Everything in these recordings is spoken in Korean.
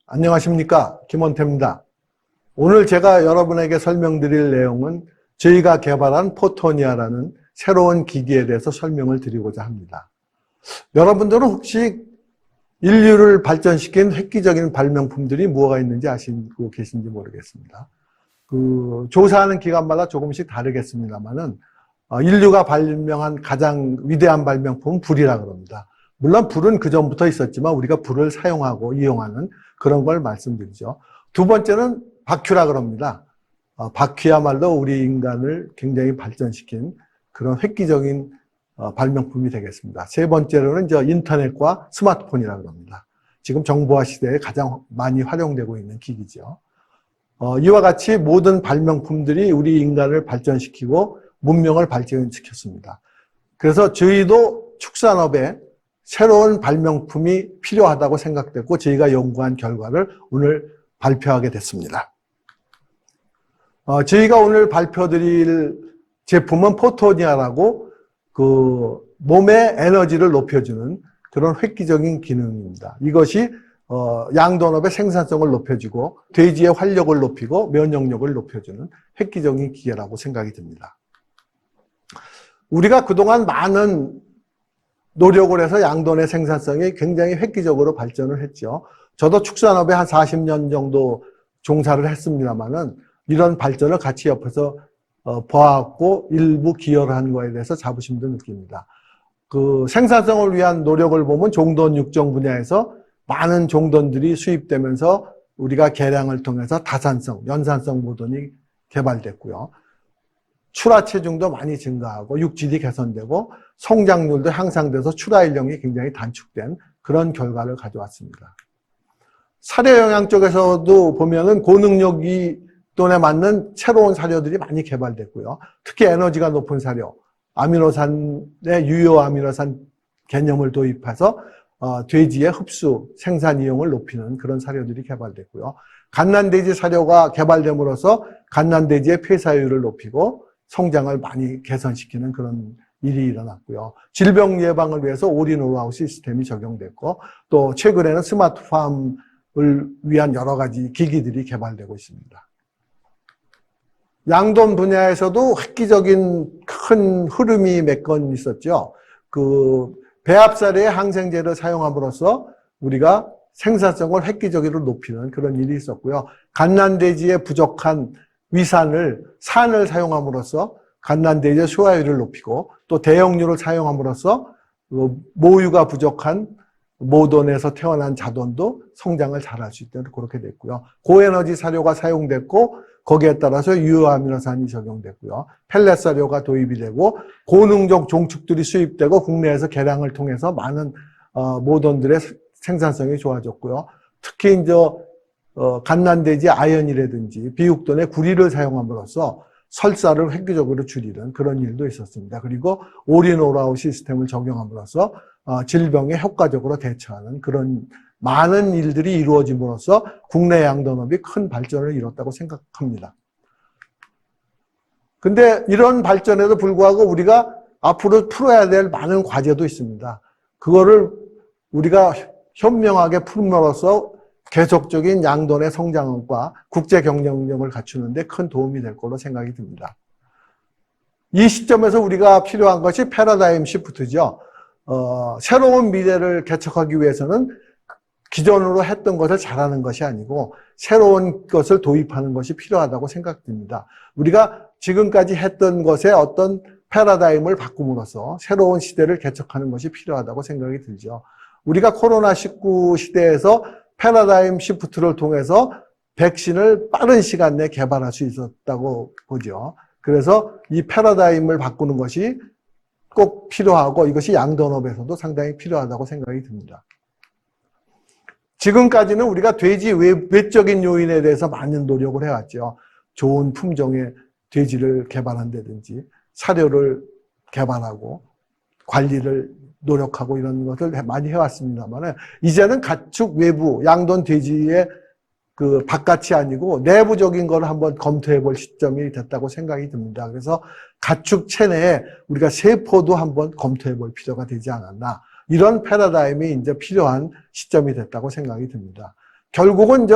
안녕하십니까, 김원태입니다. 오늘 제가 여러분에게 설명드릴 내용은 저희가 개발한 포토니아라는 새로운 기기에 대해서 설명을 드리고자 합니다. 여러분들은 혹시 인류를 발전시킨 획기적인 발명품들이 뭐가 있는지 아시고 계신지 모르겠습니다. 조사하는 기관마다 조금씩 다르겠습니다만은 인류가 발명한 가장 위대한 발명품은 불이라고 합니다. 물론 불은 그전부터 있었지만 우리가 불을 사용하고 이용하는 그런 걸 말씀드리죠. 두 번째는 바퀴라고 합니다. 바퀴야말로 우리 인간을 굉장히 발전시킨 그런 획기적인 발명품이 되겠습니다. 세 번째로는 인터넷과 스마트폰이라고 합니다. 지금 정보화 시대에 가장 많이 활용되고 있는 기기죠. 이와 같이 모든 발명품들이 우리 인간을 발전시키고 문명을 발전시켰습니다. 그래서 저희도 축산업에 새로운 발명품이 필요하다고 생각됐고 저희가 연구한 결과를 오늘 발표하게 됐습니다. 저희가 오늘 발표드릴 제품은 포토니아라고 몸의 에너지를 높여주는 그런 획기적인 기능입니다. 이것이 양돈업의 생산성을 높여주고 돼지의 활력을 높이고 면역력을 높여주는 획기적인 기계라고 생각이 듭니다. 우리가 그동안 많은 노력을 해서 양돈의 생산성이 굉장히 획기적으로 발전을 했죠. 저도 축산업에 한 40년 정도 종사를 했습니다만은 이런 발전을 같이 옆에서 봐왔고 일부 기여를 한 거에 대해서 자부심도 느낍니다. 생산성을 위한 노력을 보면 종돈 육종 분야에서 많은 종돈들이 수입되면서 우리가 개량을 통해서 다산성, 연산성 모돈이 개발됐고요. 출하 체중도 많이 증가하고 육질이 개선되고 성장률도 향상돼서 출하 연령이 굉장히 단축된 그런 결과를 가져왔습니다. 사료 영양 쪽에서도 보면은 고능력이 돈에 맞는 새로운 사료들이 많이 개발됐고요. 특히 에너지가 높은 사료, 아미노산의 유효 아미노산 개념을 도입해서 돼지의 흡수, 생산 이용을 높이는 그런 사료들이 개발됐고요. 갓난돼지 사료가 개발됨으로써 갓난돼지의 폐사율을 높이고 성장을 많이 개선시키는 그런 일이 일어났고요. 질병 예방을 위해서 올인 올아웃 시스템이 적용됐고 또 최근에는 스마트팜을 위한 여러 가지 기기들이 개발되고 있습니다. 양돈 분야에서도 획기적인 큰 흐름이 몇 건 있었죠. 배합사료의 항생제를 사용함으로써 우리가 생산성을 획기적으로 높이는 그런 일이 있었고요. 갓난돼지의 부족한 위산을 산을 사용함으로써 갓난돼지의 소화율을 높이고 또 대형류를 사용함으로써 모유가 부족한 모돈에서 태어난 자돈도 성장을 잘할 수 있도록 그렇게 됐고요. 고에너지 사료가 사용됐고 거기에 따라서 유효아미노산이 적용됐고요. 펠렛 사료가 도입이 되고 고능적 종축들이 수입되고 국내에서 개량을 통해서 많은 모돈들의 생산성이 좋아졌고요. 특히 이제 갓난돼지 아연이라든지 비육돈의 구리를 사용함으로써 설사를 획기적으로 줄이는 그런 일도 있었습니다. 그리고 올인 올아웃 시스템을 적용함으로써 질병에 효과적으로 대처하는 그런 많은 일들이 이루어짐으로써 국내 양돈업이 큰 발전을 이뤘다고 생각합니다. 근데 이런 발전에도 불구하고 우리가 앞으로 풀어야 될 많은 과제도 있습니다. 그거를 우리가 현명하게 풀므로써 계속적인 양돈의 성장과 국제 경쟁력을 갖추는 데 큰 도움이 될 걸로 생각이 듭니다. 이 시점에서 우리가 필요한 것이 패러다임 시프트죠. 새로운 미래를 개척하기 위해서는 기존으로 했던 것을 잘하는 것이 아니고 새로운 것을 도입하는 것이 필요하다고 생각됩니다. 우리가 지금까지 했던 것에 어떤 패러다임을 바꿈으로써 새로운 시대를 개척하는 것이 필요하다고 생각이 들죠. 우리가 코로나19 시대에서 패러다임 시프트를 통해서 백신을 빠른 시간 내에 개발할 수 있었다고 보죠. 그래서 이 패러다임을 바꾸는 것이 꼭 필요하고 이것이 양돈업에서도 상당히 필요하다고 생각이 듭니다. 지금까지는 우리가 돼지 외적인 요인에 대해서 많은 노력을 해왔죠. 좋은 품종의 돼지를 개발한다든지 사료를 개발하고 관리를 노력하고 이런 것을 많이 해왔습니다만 이제는 가축 외부 양돈 돼지의 바깥이 아니고 내부적인 걸 한번 검토해 볼 시점이 됐다고 생각이 듭니다. 그래서 가축 체내에 우리가 세포도 한번 검토해 볼 필요가 되지 않았나. 이런 패러다임이 이제 필요한 시점이 됐다고 생각이 듭니다. 결국은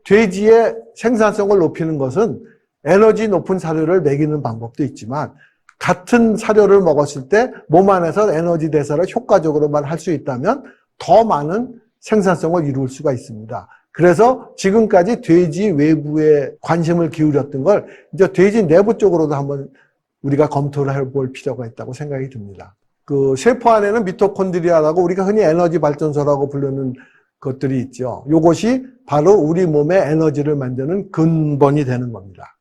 돼지의 생산성을 높이는 것은 에너지 높은 사료를 먹이는 방법도 있지만 같은 사료를 먹었을 때 몸 안에서 에너지 대사를 효과적으로만 할 수 있다면 더 많은 생산성을 이룰 수가 있습니다. 그래서 지금까지 돼지 외부에 관심을 기울였던 걸 이제 돼지 내부 쪽으로도 한번 우리가 검토를 해볼 필요가 있다고 생각이 듭니다. 그 세포 안에는 미토콘드리아라고 우리가 흔히 에너지 발전소라고 부르는 것들이 있죠. 이것이 바로 우리 몸의 에너지를 만드는 근본이 되는 겁니다.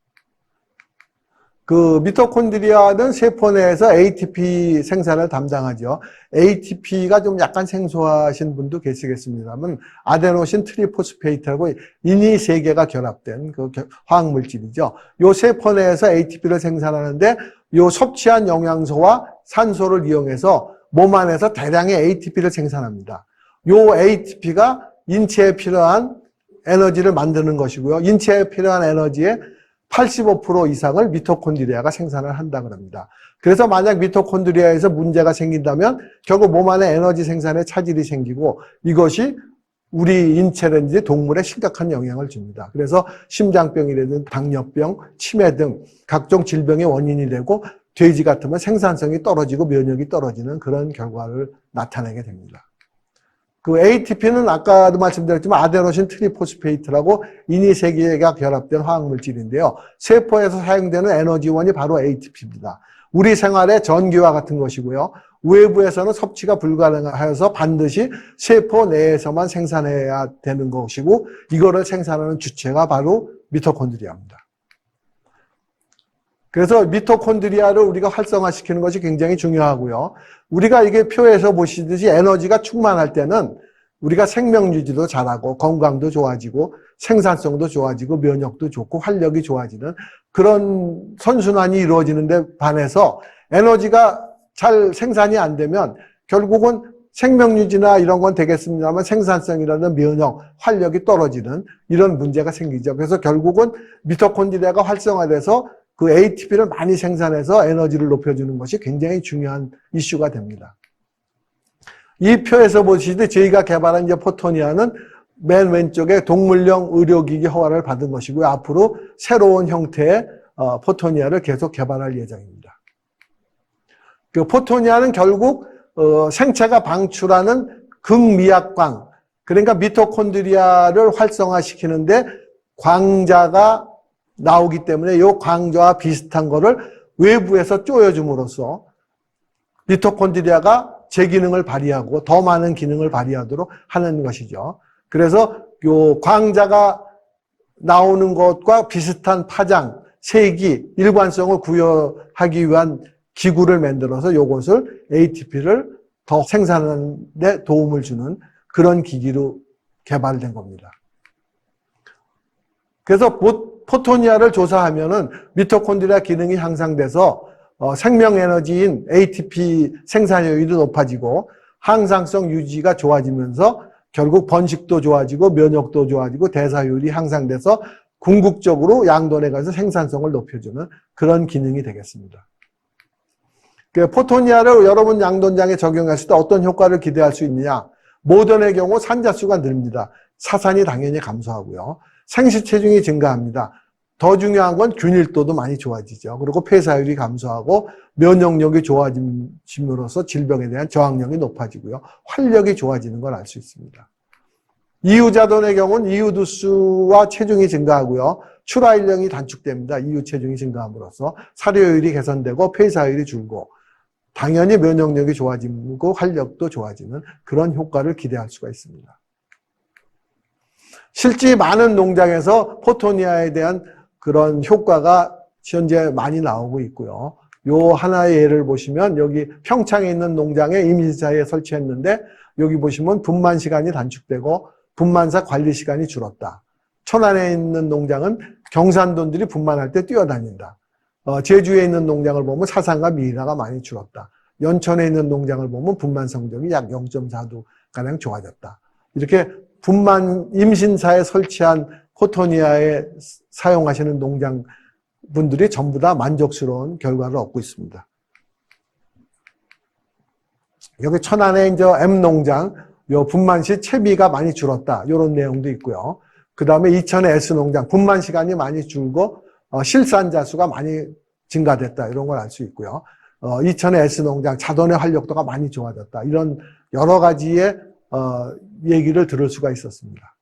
그 미토콘드리아는 세포 내에서 ATP 생산을 담당하죠. ATP가 좀 약간 생소하신 분도 계시겠습니다만 아데노신 트리포스페이트하고 인이 세 개가 결합된 그 화학 물질이죠. 요 세포 내에서 ATP를 생산하는데 요 섭취한 영양소와 산소를 이용해서 몸 안에서 대량의 ATP를 생산합니다. 요 ATP가 인체에 필요한 에너지를 만드는 것이고요. 인체에 필요한 에너지의 85% 이상을 미토콘드리아가 생산을 한다고 합니다. 그래서 만약 미토콘드리아에서 문제가 생긴다면 결국 몸 안에 에너지 생산에 차질이 생기고 이것이 우리 인체라든지 동물에 심각한 영향을 줍니다. 그래서 심장병이라든지 당뇨병, 치매 등 각종 질병의 원인이 되고 돼지 같으면 생산성이 떨어지고 면역이 떨어지는 그런 결과를 나타내게 됩니다. 그 ATP는 아까도 말씀드렸지만 아데노신 트리포스페이트라고 인이 세 개가 결합된 화학물질인데요. 세포에서 사용되는 에너지원이 바로 ATP입니다. 우리 생활의 전기와 같은 것이고요. 외부에서는 섭취가 불가능하여서 반드시 세포 내에서만 생산해야 되는 것이고 이거를 생산하는 주체가 바로 미토콘드리아입니다. 그래서 미토콘드리아를 우리가 활성화시키는 것이 굉장히 중요하고요. 우리가 이게 표에서 보시듯이 에너지가 충만할 때는 우리가 생명 유지도 잘하고 건강도 좋아지고 생산성도 좋아지고 면역도 좋고 활력이 좋아지는 그런 선순환이 이루어지는데 반해서 에너지가 잘 생산이 안 되면 결국은 생명 유지나 이런 건 되겠습니다만 생산성이라는 면역, 활력이 떨어지는 이런 문제가 생기죠. 그래서 결국은 미토콘드리아가 활성화돼서 그 ATP를 많이 생산해서 에너지를 높여주는 것이 굉장히 중요한 이슈가 됩니다. 이 표에서 보시듯이 저희가 개발한 이제 포토니아는 맨 왼쪽에 동물용 의료기기 허가를 받은 것이고요. 앞으로 새로운 형태의 포토니아를 계속 개발할 예정입니다. 그 포토니아는 결국 생체가 방출하는 극미약광, 그러니까 미토콘드리아를 활성화시키는데 광자가 나오기 때문에 이 광자와 비슷한 거를 외부에서 쪼여줌으로써 미토콘드리아가 제 기능을 발휘하고 더 많은 기능을 발휘하도록 하는 것이죠. 그래서 요 광자가 나오는 것과 비슷한 파장, 색이, 일관성을 구현하기 위한 기구를 만들어서 요것을 ATP를 더 생산하는 데 도움을 주는 그런 기기로 개발된 겁니다. 그래서 포토니아를 조사하면은 미토콘드리아 기능이 향상돼서 생명 에너지인 ATP 생산효율이 높아지고 항상성 유지가 좋아지면서 결국 번식도 좋아지고 면역도 좋아지고 대사율이 향상돼서 궁극적으로 양돈에 가서 생산성을 높여주는 그런 기능이 되겠습니다. 포토니아를 여러분 양돈장에 적용했을 때 어떤 효과를 기대할 수 있느냐? 모던의 경우 산자수가 늘립니다. 사산이 당연히 감소하고요. 생시 체중이 증가합니다. 더 중요한 건 균일도도 많이 좋아지죠. 그리고 폐사율이 감소하고 면역력이 좋아짐으로써 질병에 대한 저항력이 높아지고요. 활력이 좋아지는 걸 알 수 있습니다. 이유자돈의 경우는 이유두수와 체중이 증가하고요. 출하일령이 단축됩니다. 이유 체중이 증가함으로써 사료율이 개선되고 폐사율이 줄고 당연히 면역력이 좋아지고 활력도 좋아지는 그런 효과를 기대할 수가 있습니다. 실제 많은 농장에서 포토니아에 대한 그런 효과가 현재 많이 나오고 있고요. 요 하나의 예를 보시면 여기 평창에 있는 농장에 임신사에 설치했는데 여기 보시면 분만 시간이 단축되고 분만사 관리 시간이 줄었다. 천안에 있는 농장은 경산돈들이 분만할 때 뛰어다닌다. 제주에 있는 농장을 보면 사상과 미이라가 많이 줄었다. 연천에 있는 농장을 보면 분만 성적이 약 0.4도가량 좋아졌다. 이렇게 분만 임신사에 설치한 포토니아에 사용하시는 농장 분들이 전부 다 만족스러운 결과를 얻고 있습니다. 여기 천안에 이제 M농장, 요 분만 시 채비가 많이 줄었다. 이런 내용도 있고요. 그 다음에 이천의 S농장 분만 시간이 많이 줄고 실산자 수가 많이 증가됐다. 이런 걸 알 수 있고요. 이천의 S농장 자돈의 활력도가 많이 좋아졌다. 이런 여러 가지의 얘기를 들을 수가 있었습니다.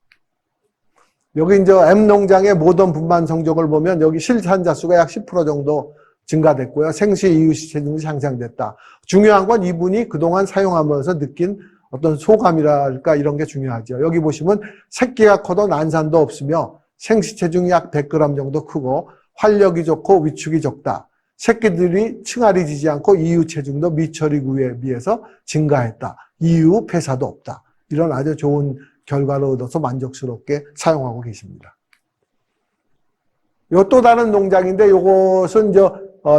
여기 이제 M농장의 모던 분만 성적을 보면 여기 실산자 수가 약 10% 정도 증가됐고요. 생시 이유시 체중이 향상됐다. 중요한 건 이분이 그동안 사용하면서 느낀 어떤 소감이랄까 이런 게 중요하죠. 여기 보시면 새끼가 커도 난산도 없으며 생시 체중이 약 100g 정도 크고 활력이 좋고 위축이 적다. 새끼들이 층알이 지지 않고 이유 체중도 미처리구에 비해서 증가했다. 이유 폐사도 없다. 이런 아주 좋은 결과를 얻어서 만족스럽게 사용하고 계십니다. 요 또 다른 농장인데 요것은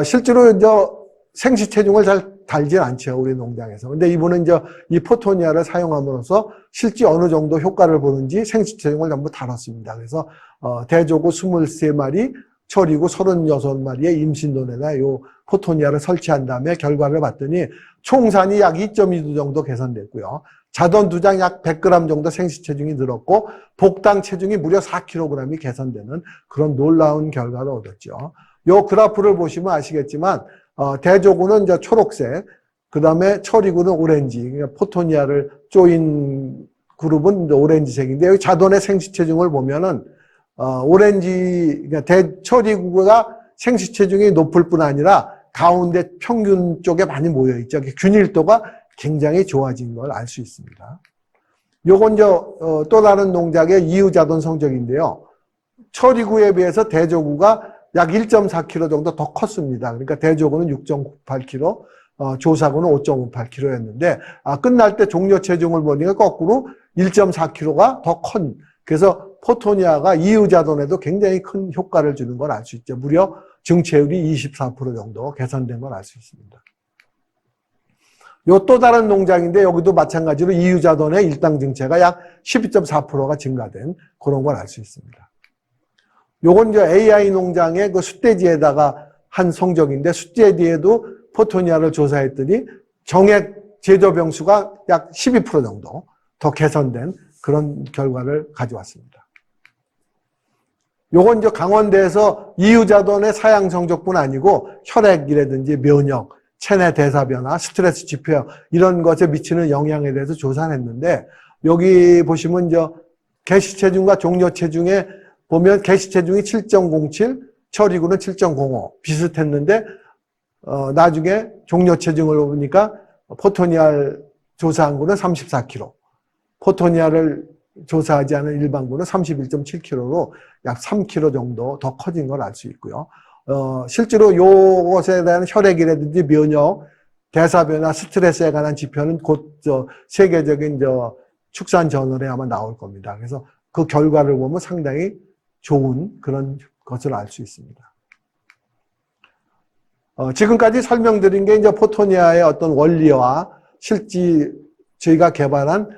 실제로 생시 체중을 잘 달진 않죠. 우리 농장에서. 근데 이분은 이 포토니아를 사용함으로써 실제 어느 정도 효과를 보는지 생시 체중을 전부 다뤘습니다. 그래서 대조구 23마리, 처리구 36마리의 임신돈에다 요 포토니아를 설치한 다음에 결과를 봤더니 총산이 약 2.2도 정도 개선됐고요. 자돈 2장 약 100g 정도 생시 체중이 늘었고 복당 체중이 무려 4kg이 개선되는 그런 놀라운 결과를 얻었죠. 요 그래프를 보시면 아시겠지만 대조구는 초록색, 그 다음에 처리구는 오렌지, 그러니까 포토니아를 쪼인 그룹은 오렌지색인데 여기 자돈의 생시 체중을 보면은 오렌지, 그러니까 처리구가 생시 체중이 높을 뿐 아니라 가운데 평균 쪽에 많이 모여 있죠. 균일도가 굉장히 좋아진 걸 알 수 있습니다. 요건 또 다른 농장의 이유자돈 성적인데요. 처리구에 비해서 대조구가 약 1.4kg 정도 더 컸습니다. 그러니까 대조구는 6.98kg, 조사구는 5.58kg였는데 끝날 때 종료 체중을 보니까 거꾸로 1.4kg가 더 큰. 그래서 포토니아가 이유자돈에도 굉장히 큰 효과를 주는 걸 알 수 있죠. 무려 증체율이 24% 정도 개선된 걸 알 수 있습니다. 요 또 다른 농장인데 여기도 마찬가지로 이유자돈의 일당 증체가 약 12.4%가 증가된 그런 걸 알 수 있습니다. 요건 AI 농장의 그 숫대지에다가 한 성적인데 숫대지에도 포토니아를 조사했더니 정액 제조 병수가 약 12% 정도 더 개선된 그런 결과를 가져왔습니다. 요건 강원대에서 이유자돈의 사양 성적뿐 아니고 혈액이라든지 면역, 체내 대사 변화, 스트레스 지표 이런 것에 미치는 영향에 대해서 조사를 했는데 여기 보시면 개시 체중과 종료 체중에 보면 개시 체중이 7.07, 처리구는 7.05 비슷했는데 나중에 종료 체중을 보니까 포토니아를 조사한 구는 34kg, 포토니아를 조사하지 않은 일반구는 31.7kg로 약 3kg 정도 더 커진 걸 알 수 있고요. 실제로 요것에 대한 혈액이라든지 면역, 대사변화, 스트레스에 관한 지표는 곧 세계적인 축산 저널에 아마 나올 겁니다. 그래서 그 결과를 보면 상당히 좋은 그런 것을 알 수 있습니다. 지금까지 설명드린 게 포토니아의 어떤 원리와 실제 저희가 개발한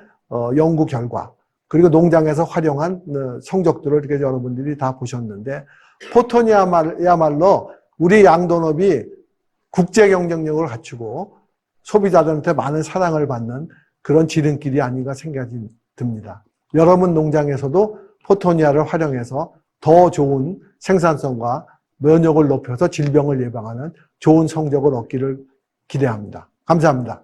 연구 결과, 그리고 농장에서 활용한 성적들을 이렇게 여러분들이 다 보셨는데, 포토니아야말로 우리 양돈업이 국제 경쟁력을 갖추고 소비자들한테 많은 사랑을 받는 그런 지름길이 아닌가 생각이 듭니다. 여러분 농장에서도 포토니아를 활용해서 더 좋은 생산성과 면역을 높여서 질병을 예방하는 좋은 성적을 얻기를 기대합니다. 감사합니다.